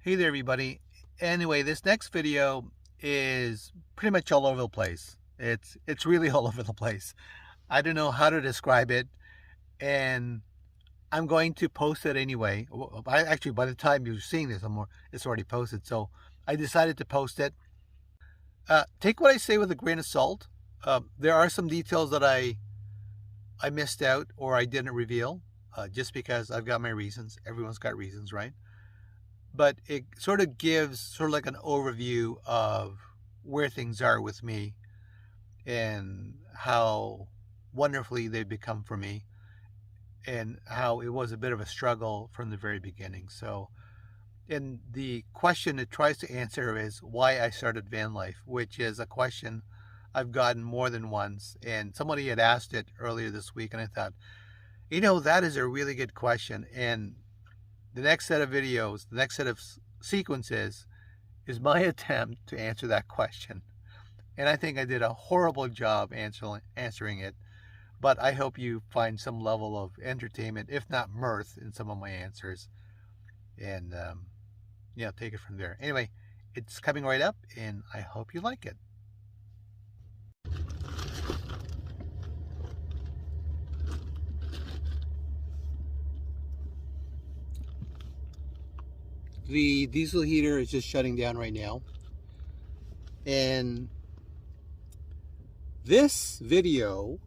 Hey there, everybody. Anyway, this next video is pretty much all over the place. It's really all over the place. I don't know how to describe it, and I'm going to post it anyway. Actually, by the time you're seeing this, it's already posted. So I decided to post it. Take what I say with a grain of salt. There are some details that I missed out or I didn't reveal, just because I've got my reasons. Everyone's got reasons, right? But it sort of gives sort of like an overview of where things are with me and how wonderfully they've become for me and how it was a bit of a struggle from the very beginning. So, and the question it tries to answer is why I started van life, which is a question I've gotten more than once. And somebody had asked it earlier this week, and I thought, that is a really good question. And the next set of videos, the next set of sequences is my attempt to answer that question. And I think I did a horrible job answering it, but I hope you find some level of entertainment, if not mirth, in some of my answers. And, take it from there. Anyway, it's coming right up, and I hope you like it. The diesel heater is just shutting down right now. And this video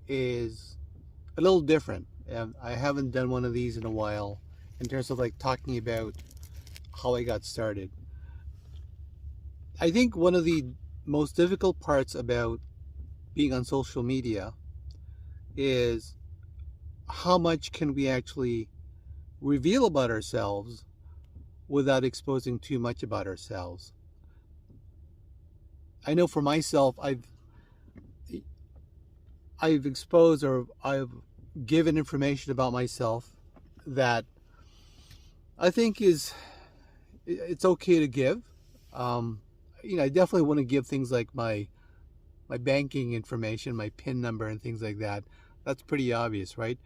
is a little different. I haven't done one of these in a while in terms of like talking about how I got started. I think one of the most difficult parts about being on social media is how much can we actually reveal about ourselves without exposing too much about ourselves. I know for myself, I've exposed or I've given information about myself that I think it's okay to give. I definitely want to give things like my banking information, my PIN number, and things like that. That's pretty obvious, right?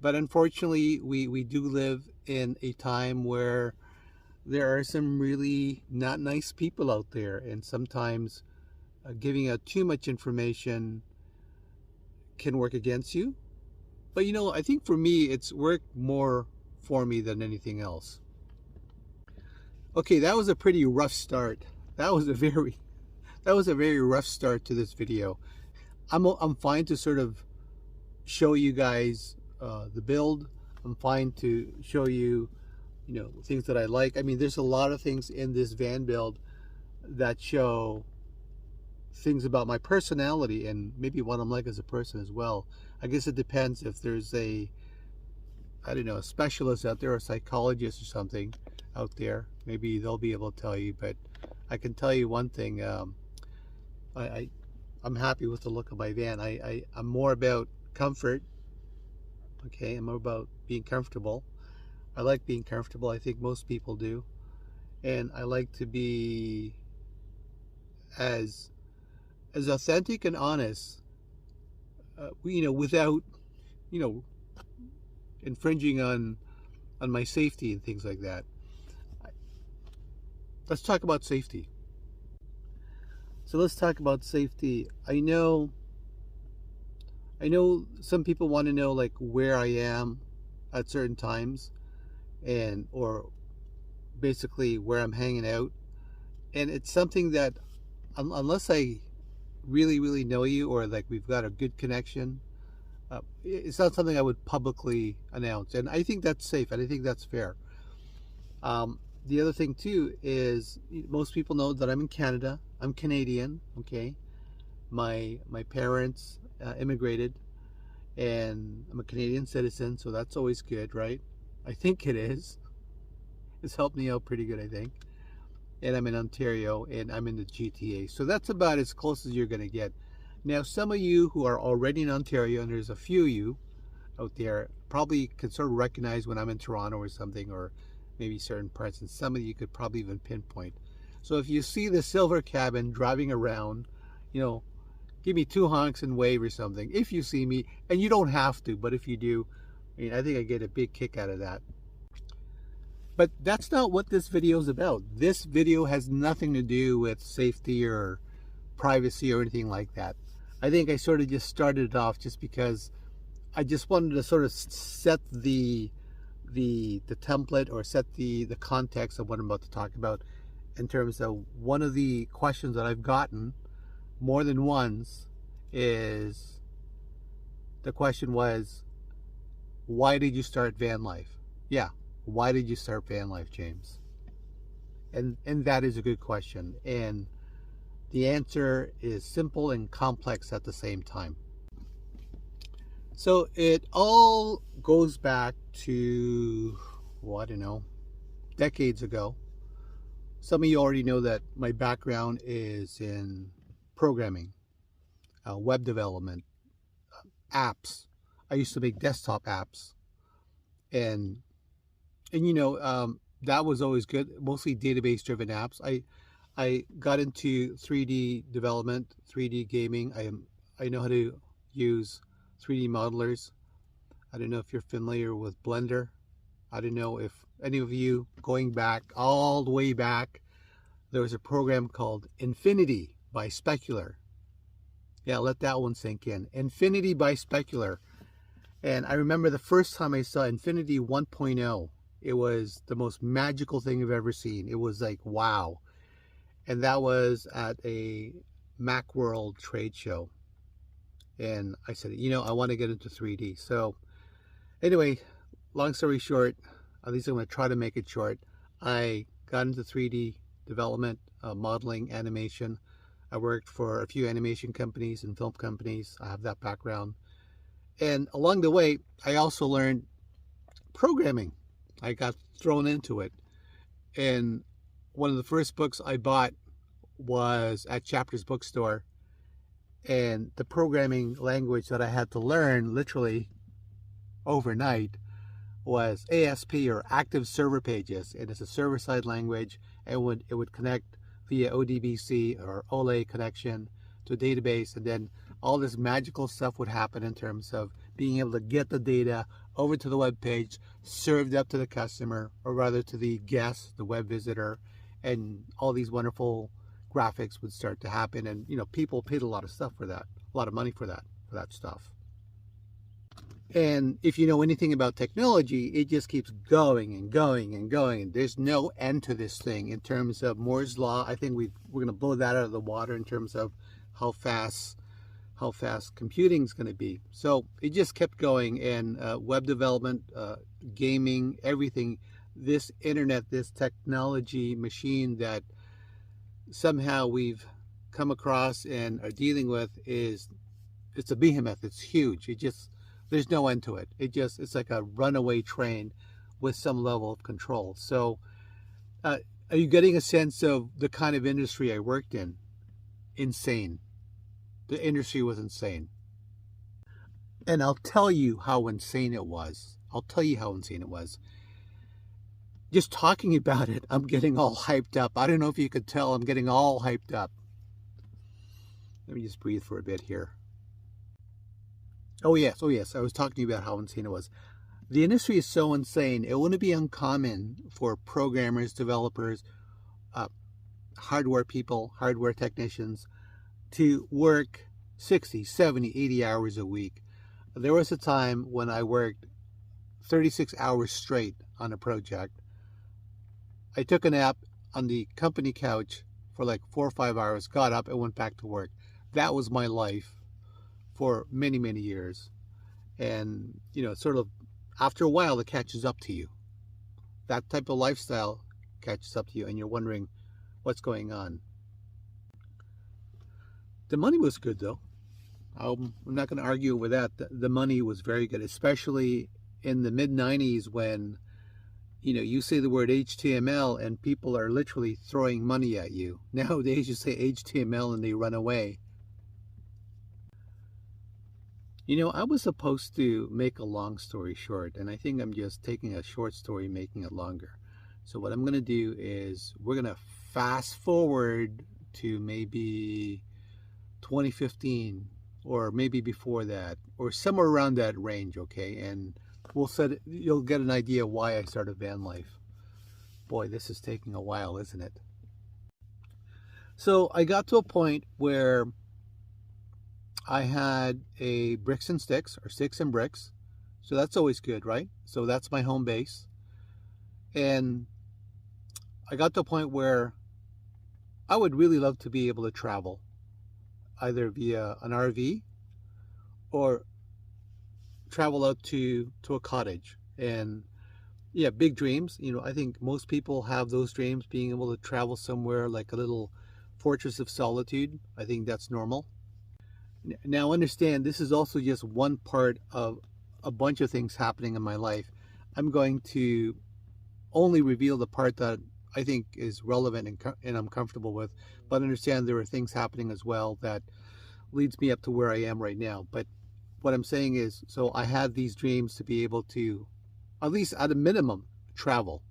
But unfortunately, we do live in a time where there are some really not nice people out there, and sometimes giving out too much information can work against you. But I think for me, it's worked more for me than anything else. Okay, that was a pretty rough start. That was a very rough start to this video. I'm fine to sort of show you guys the build. I'm fine to show you, things that I like. I mean, there's a lot of things in this van build that show things about my personality and maybe what I'm like as a person as well. I guess it depends if there's a specialist out there, a psychologist or something out there. Maybe they'll be able to tell you, but I can tell you one thing. I'm happy with the look of my van. I'm more about comfort. Okay, I'm more about being comfortable. I like being comfortable. I think most people do. And I like to be as authentic and honest, without, infringing on my safety and things like that. Let's talk about safety. So let's talk about safety. I know some people want to know like where I am at certain times or basically where I'm hanging out. And it's something that unless I really know you or like we've got a good connection, it's not something I would publicly announce. And I think that's safe and I think that's fair. The other thing too is most people know that I'm in Canada. I'm Canadian, okay? My parents immigrated, and I'm a Canadian citizen, so that's always good, right? I think it is. It's helped me out pretty good, I think. And I'm in Ontario, and I'm in the GTA. So that's about as close as you're going to get. Now, some of you who are already in Ontario, and there's a few of you out there, probably can sort of recognize when I'm in Toronto or something, or maybe certain parts, and some of you could probably even pinpoint. So if you see the silver cabin driving around, give me 2 honks and wave or something if you see me, and you don't have to, but if you do, I think I get a big kick out of that. But that's not what this video is about. This video has nothing to do with safety or privacy or anything like that. I think I sort of just started it off just because I just wanted to sort of set the template, or set the context of what I'm about to talk about, in terms of one of the questions that I've gotten more than once is, the question was, why did you start van life? Yeah, why did you start van life, James? And that is a good question, and the answer is simple and complex at the same time. So it all goes back to, well, I don't know, decades ago. Some of you already know that my background is in programming, web development, apps. I used to make desktop apps, and you know, that was always good. Mostly database driven apps. I got into 3D development, 3D gaming. I know how to use 3D modelers. I don't know if you're familiar with Blender. I don't know if any of you, going back all the way back, there was a program called Infinity by Specular. Yeah, let that one sink in. Infinity by Specular. And I remember the first time I saw Infinity 1.0, it was the most magical thing I've ever seen. It was like, wow. And that was at a Macworld trade show. And I said, you know, I want to get into 3D. So anyway, long story short, at least I'm going to try to make it short. I got into 3D development, modeling, animation. I worked for a few animation companies and film companies. I have that background. And along the way, I also learned programming. I got thrown into it. And one of the first books I bought was at Chapter's bookstore. And the programming language that I had to learn literally overnight was ASP, or Active Server Pages. And it's a server-side language. And it would connect via ODBC or OLE connection to a database, and then all this magical stuff would happen in terms of being able to get the data over to the web page, served up to the customer, or rather to the guest, the web visitor, and all these wonderful graphics would start to happen. And you know, people paid a lot of stuff for that, a lot of money for that stuff. And if you know anything about technology, it just keeps going and going and going, and there's no end to this thing. In terms of Moore's law, I think we're going to blow that out of the water in terms of how fast computing is going to be. So it just kept going, and web development, gaming, everything, this internet, this technology machine that somehow we've come across and are dealing with, it's a behemoth. It's huge. There's no end to it. It's like a runaway train with some level of control. So are you getting a sense of the kind of industry I worked in? Insane. The industry was insane. And I'll tell you how insane it was. Just talking about it, I'm getting all hyped up. I don't know if you could tell, I'm getting all hyped up. Let me just breathe for a bit here. Oh yes, I was talking about how insane it was. The industry is so insane, it wouldn't be uncommon for programmers, developers, hardware people, hardware technicians to work 60, 70, 80 hours a week. There was a time when I worked 36 hours straight on a project. I took a nap on the company couch for like 4 or 5 hours, got up and went back to work. That was my life for many, many years. And, you know, sort of after a while, it catches up to you. That type of lifestyle catches up to you, and you're wondering what's going on. The money was good, though. I'm not going to argue with that. The money was very good, especially in the mid-90s when, you know, you say the word HTML and people are literally throwing money at you. Nowadays, you say HTML and they run away. You know, I was supposed to make a long story short, and I think I'm just taking a short story, making it longer. So what I'm going to do is we're going to fast forward to maybe 2015, or maybe before that, or somewhere around that range, okay? And you'll get an idea why I started van life. Boy, this is taking a while, isn't it? So I got to a point where I had a bricks and sticks, or sticks and bricks. So that's always good, right? So that's my home base. And I got to a point where I would really love to be able to travel, either via an RV or travel out to a cottage. And yeah, big dreams. You know, I think most people have those dreams, being able to travel somewhere like a little fortress of solitude. I think that's normal. Now understand, this is also just one part of a bunch of things happening in my life. I'm going to only reveal the part that I think is relevant and I'm comfortable with, but understand there are things happening as well that leads me up to where I am right now. But what I'm saying is, so I had these dreams to be able to, at least at a minimum, travel,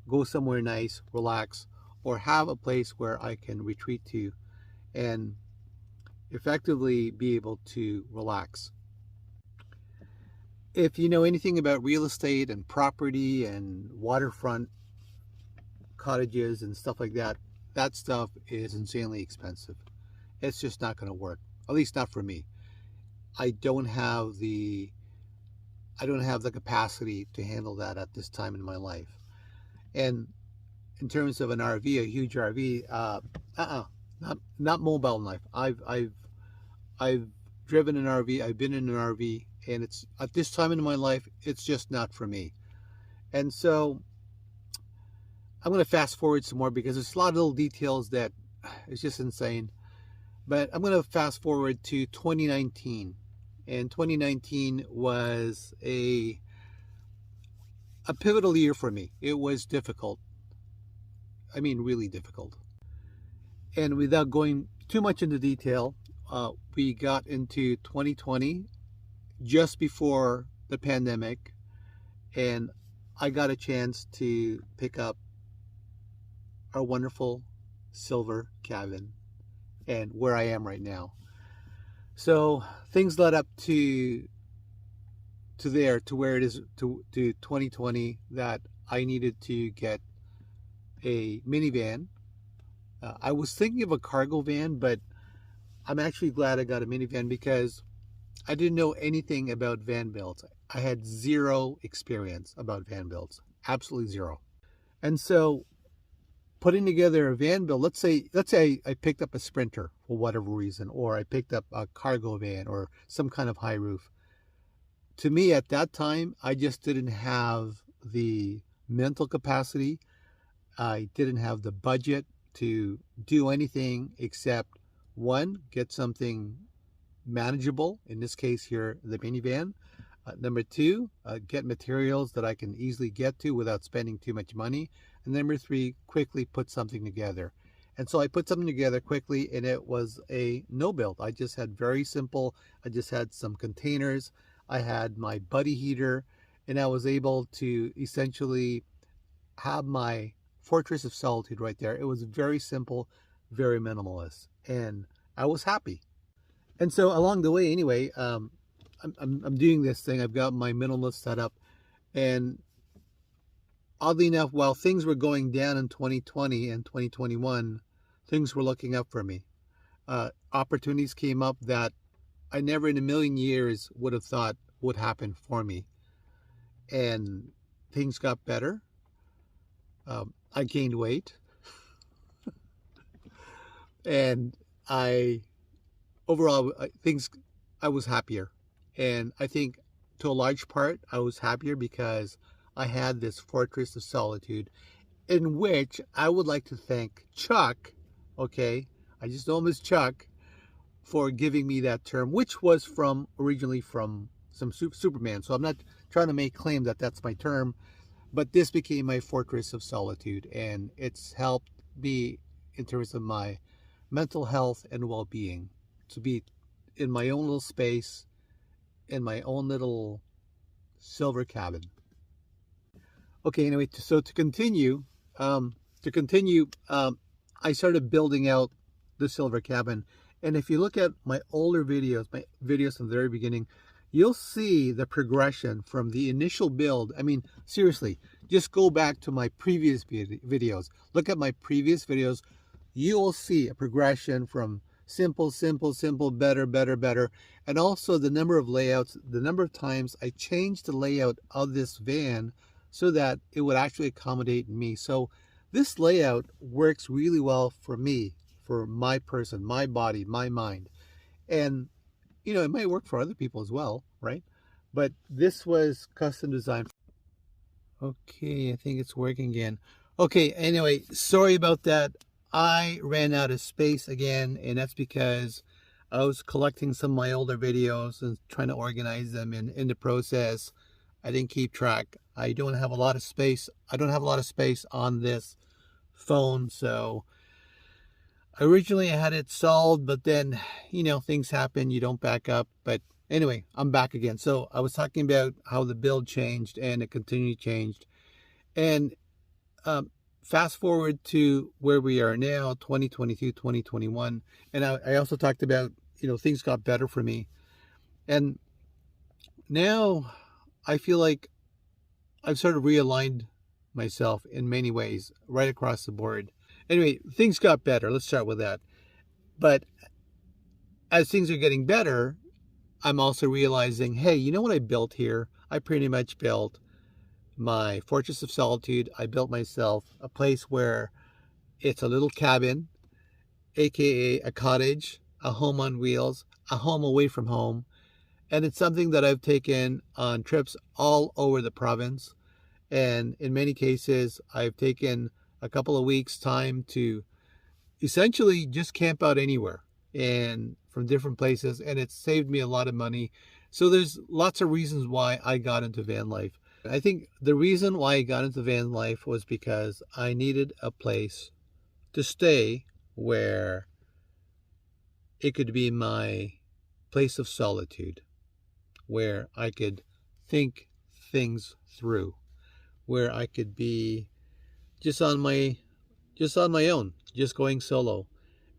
go somewhere nice, relax, or have a place where I can retreat to and effectively be able to relax. If you know anything about real estate and property and waterfront cottages and stuff like that, that stuff is insanely expensive. It's just not going to work, at least not for me. I don't have the capacity to handle that at this time in my life. And in terms of an RV, a huge RV, not mobile life. I've driven an RV, I've been in an RV, and it's at this time in my life, it's just not for me. And so I'm going to fast forward some more because there's a lot of little details that it's just insane. But I'm going to fast forward to 2019. And 2019 was a pivotal year for me. It was difficult. I mean, really difficult. And without going too much into detail, we got into 2020 just before the pandemic, and I got a chance to pick up our wonderful silver cabin and where I am right now. So things led up to where it is to 2020, that I needed to get a minivan. I was thinking of a cargo van, but I'm actually glad I got a minivan because I didn't know anything about van builds. I had zero experience about van builds, absolutely zero. And so putting together a van build, let's say I picked up a Sprinter for whatever reason, or I picked up a cargo van or some kind of high roof. To me at that time, I just didn't have the mental capacity. I didn't have the budget to do anything except, one, get something manageable, in this case here, the minivan. Number two, get materials that I can easily get to without spending too much money. And number three, quickly put something together. And so I put something together quickly, and it was a no build. I just had very simple, I just had some containers, I had my buddy heater, and I was able to essentially have my fortress of solitude right there. It was very simple, very minimalist, and I was happy. And so along the way, anyway, I'm doing this thing. I've got my minimalist setup, and oddly enough, while things were going down in 2020 and 2021, things were looking up for me. Opportunities came up that I never in a million years would have thought would happen for me, and things got better. I gained weight, and I was happier. And I think to a large part, I was happier because I had this fortress of solitude, in which I would like to thank Chuck, okay? I just know him as Chuck, for giving me that term, which was originally from some Superman. So I'm not trying to make claim that that's my term, but this became my fortress of solitude, and it's helped me in terms of my mental health and well-being, to be in my own little space, in my own little silver cabin. Okay, anyway, so to continue, I started building out the silver cabin. And if you look at my older videos, my videos from the very beginning, you'll see the progression from the initial build. I mean, seriously, just go back to my previous videos. Look at my previous videos. You will see a progression from simple, simple, simple, better, better, better. And also the number of layouts, the number of times I changed the layout of this van so that it would actually accommodate me. So this layout works really well for me, for my person, my body, my mind. And, you know, it might work for other people as well, right? But this was custom designed. Okay, I think it's working again. Okay, anyway, sorry about that. I ran out of space again, and that's because I was collecting some of my older videos and trying to organize them in the process. I didn't keep track. I don't have a lot of space. I don't have a lot of space on this phone, so originally I had it solved, but then, you know, things happen, you don't back up. But anyway, I'm back again. So I was talking about how the build changed and it continued changed. And fast forward to where we are now, 2022, 2021. And I also talked about, you know, things got better for me. And now I feel like I've sort of realigned myself in many ways, right across the board. Anyway, things got better. Let's start with that. But as things are getting better, I'm also realizing, hey, you know what I built here? I pretty much built my Fortress of Solitude. I built myself a place where it's a little cabin, aka a cottage, a home on wheels, a home away from home. And it's something that I've taken on trips all over the province. And in many cases, I've taken a couple of weeks time to essentially just camp out anywhere and from different places. And it's saved me a lot of money. So there's lots of reasons why I got into van life. I think the reason why I got into van life was because I needed a place to stay where it could be my place of solitude, where I could think things through, where I could be just on my own, just going solo.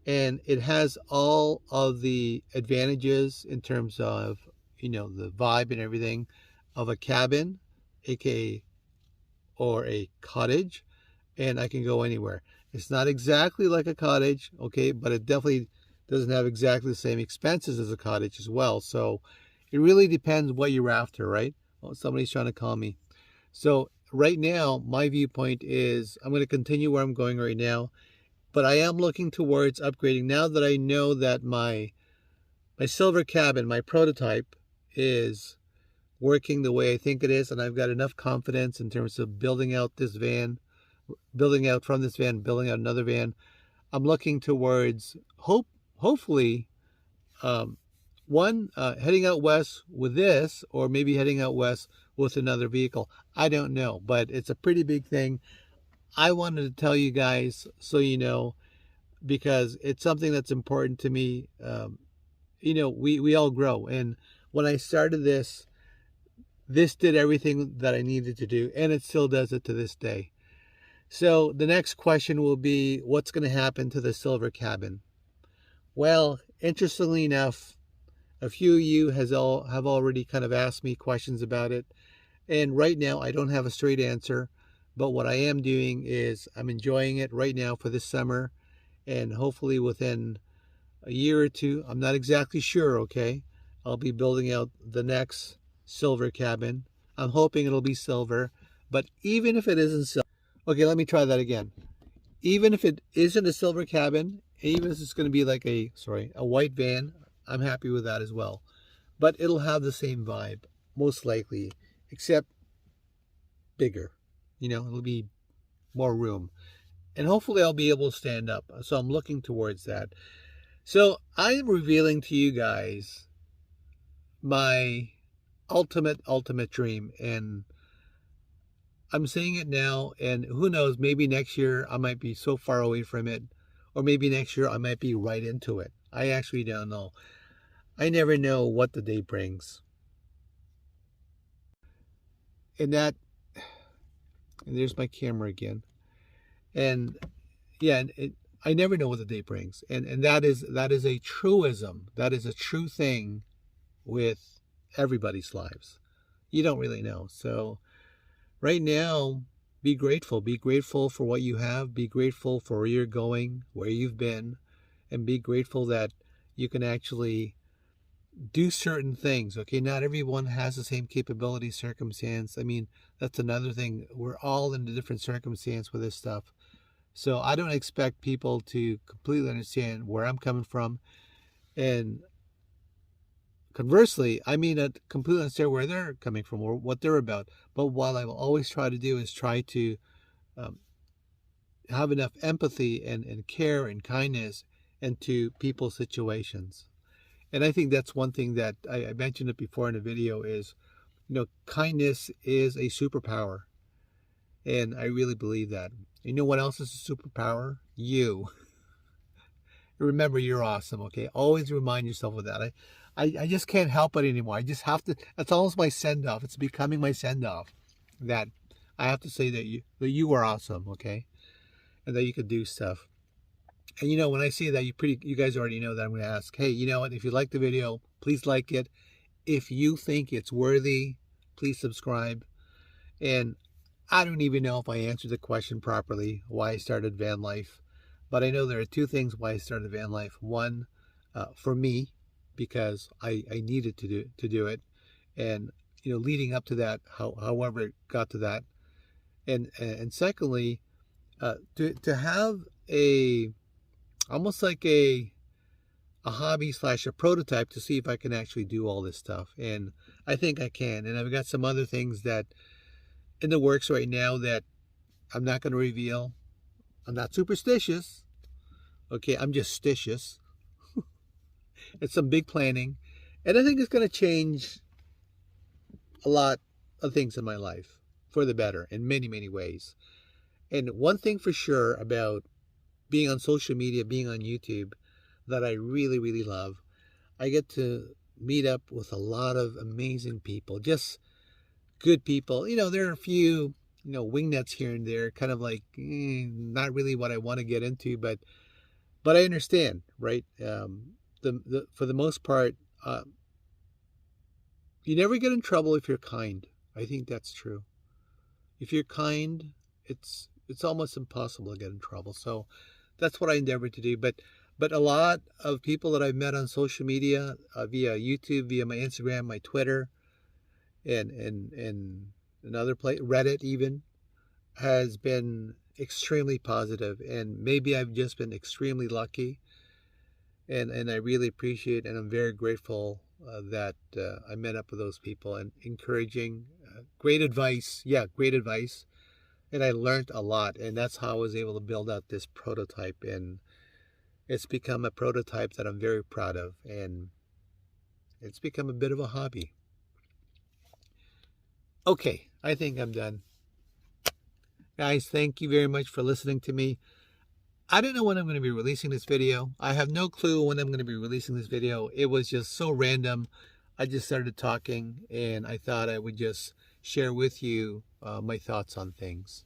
And it has all of the advantages in terms of, you know, the vibe and everything of a cabin, aka or a cottage, and I can go anywhere. It's not exactly like a cottage, okay, but it definitely doesn't have exactly the same expenses as a cottage as well. So it really depends what you're after, right? Oh, somebody's trying to call me. So right now, my viewpoint is I'm going to continue where I'm going right now, but I am looking towards upgrading now that I know that my silver cabin, my prototype, is working the way I think it is, and I've got enough confidence in terms of building out this van, building out from this van, building out another van. I'm looking towards hopefully heading out west with this, or maybe heading out west with another vehicle. I don't know, but it's a pretty big thing. I wanted to tell you guys so you know, because it's something that's important to me. You know, we all grow, and when I started this did everything that I needed to do, and it still does it to this day. So the next question will be, what's going to happen to the silver cabin? Well, interestingly enough, a few of you have already kind of asked me questions about it. And right now, I don't have a straight answer. But what I am doing is I'm enjoying it right now for this summer. And hopefully within a year or two, I'm not exactly sure, okay, I'll be building out the next silver cabin. I'm hoping it'll be silver. But even if it isn't silver, okay, let me try that again. Even if it isn't a silver cabin, even if it's going to be like a white van, I'm happy with that as well. But it'll have the same vibe, most likely, except bigger. You know, it'll be more room. And hopefully I'll be able to stand up. So I'm looking towards that. So I'm revealing to you guys my ultimate dream. And I'm saying it now, and who knows, maybe next year I might be so far away from it, or maybe next year I might be right into it. I actually don't know. I never know what the day brings. And there's my camera again. And yeah, I never know what the day brings. And that is a truism. That is a true thing with everybody's lives. You don't really know. So right now, be grateful. Be grateful for what you have. Be grateful for where you're going, where you've been, and be grateful that you can actually do certain things. Okay, not everyone has the same capability, circumstance. I mean, that's another thing. We're all in a different circumstance with this stuff. So I don't expect people to completely understand where I'm coming from. And conversely, I mean, I completely understand where they're coming from or what they're about. But what I will always try to do is try to um, have enough empathy and care and kindness into people's situations. And I think that's one thing that I mentioned it before in a video is, kindness is a superpower. And I really believe that. You know what else is a superpower? You. Remember, you're awesome, okay? Always remind yourself of that. I just can't help it anymore. I just have to. That's almost my send-off. It's becoming my send-off. That I have to say that you are awesome, okay? And that you could do stuff. And when I say that, you guys already know that I'm going to ask, hey, you know what? If you like the video, please like it. If you think it's worthy, please subscribe. And I don't even know if I answered the question properly, why I started van life. But I know there are two things why I started van life. One, for me, because I needed to do it. And, leading up to that, however it got to that. And secondly, to have almost like a hobby / a prototype to see if I can actually do all this stuff. And I think I can. And I've got some other things that in the works right now that I'm not going to reveal. I'm not superstitious. Okay, I'm just stitious. It's some big planning. And I think it's going to change a lot of things in my life for the better in many, many ways. And one thing for sure about being on social media, being on YouTube, that I really, really love, I get to meet up with a lot of amazing people, just good people. There are a few, wingnuts here and there, kind of like not really what I want to get into, but I understand, right? For the most part, you never get in trouble if you're kind. I think that's true. If you're kind, it's almost impossible to get in trouble. So that's what I endeavor to do. But a lot of people that I've met on social media, via YouTube, via my Instagram, my Twitter, and another place, Reddit even, has been extremely positive. And maybe I've just been extremely lucky. And I really appreciate and I'm very grateful that I met up with those people and encouraging, great advice. Yeah, great advice. And I learned a lot. And that's how I was able to build out this prototype. And it's become a prototype that I'm very proud of. And it's become a bit of a hobby. Okay, I think I'm done. Guys, thank you very much for listening to me. I don't know when I'm going to be releasing this video. I have no clue when I'm going to be releasing this video. It was just so random. I just started talking and I thought I would just share with you my thoughts on things.